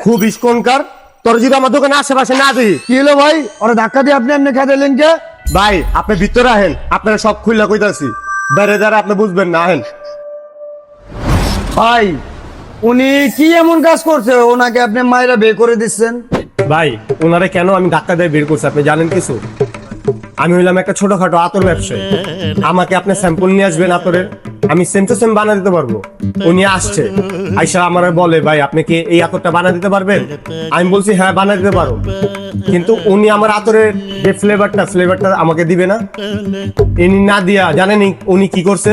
খুব ইস্কনকার। তোর যদি আমার দোকানে আশেপাশে না দিই। কি হলো ভাই, ওরা ধাক্কা দিয়ে আপনি এমনি খেয়ে দিলেন কে? ভাই আপনি ভিতরে আহেন, আপনারা সব খুললা কইতাছি। বাইরে যারা আপনি বুঝবেন না, আহেন। ভাই উনি কি এমন কাজ করছে ওনাকে আপনি মায়েরা বের করে দিচ্ছেন? ভাই ওনারে কেন আমি ধাক্কা দিয়ে বের করছি আপনি জানেন কিছু? আমি হইলাম একটা ছোটখাটো আতর ব্যবসায়ী। আমাকে আপনি স্যাম্পল নিয়ে আসবেন আতরের, আমি সেম টু সেম বানা দিতে পারবো। উনি আসছে, আইসা আমার বলে ভাই আপনি কি এই আতরটা বানা দিতে পারবেন? আমি বলছি হ্যাঁ বানা দিতে পারো, কিন্তু উনি আমার আতরের যে ফ্লেভারটা আমাকে দিবে না। ইনি না দিয়া জানেন উনি কি করছে?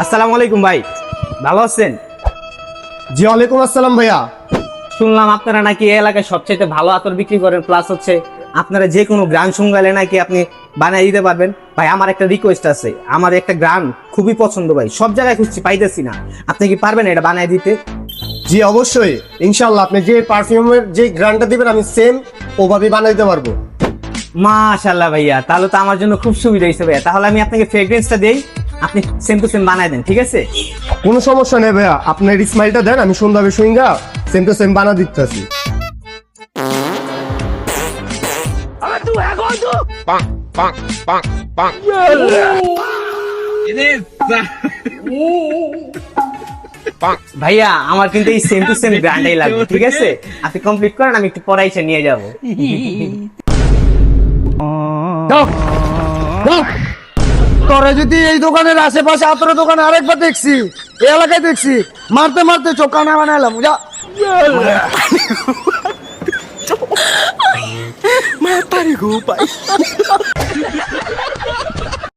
আসসালামু আলাইকুম ভাই, ভালো আছেন? জি ওয়ালাইকুম আসসালাম ভাইয়া। শুনলাম আপনারা নাকি এই এলাকায় সবচেয়ে ভালো আতর বিক্রি করেন, প্লাস হচ্ছে আপনারা যে কোনো গ্রান সঙ্গালে নাকি আপনি বানিয়ে দিতে পারবেন। ভাই আমার একটা রিকোয়েস্ট আছে, আমার একটা গ্রান খুবই পছন্দ ভাই, সব জায়গায় খুঁজছি পাইতেছি না, আপনি কি পারবেন এটা বানিয়ে দিতে? জি অবশ্যই, ইনশাআল্লাহ আপনি যে পারফিউমের যে গ্রানটা দিবেন আমি সেম ওভাবে বানাই দিতে পারবো। মাশাআল্লাহ ভাইয়া, তাহলে তো আমার জন্য খুব সুবিধা হয়েছে ভাইয়া। তাহলে আমি আপনাকে ফ্রেগ্রেন্সটা দেই, আপনি সেম টু সেম বানায় দেন, ঠিক আছে? কোনো সমস্যা নেই ভাইয়া, আপনার স্মাইলটা দেন, আমি সুন্দরভাবে সুইঙ্গা সেম টু সেম বানা দিতেছি। ভাইয়া আমার কিন্তু এই সেম টু সেম ব্র্যান্ডই লাগবে, ঠিক আছে? আপনি কমপ্লিট করেন, আমি একটু পরে এসে নিয়ে যাব। যাও, যাও। তোরা যদি এই দোকানের আশেপাশে আতরের দোকানে আরেকবার দেখছি, এই এলাকায় দেখছি, মারতে মারতে চোখ কানা বানাইলাম। যা Matarik ko pa.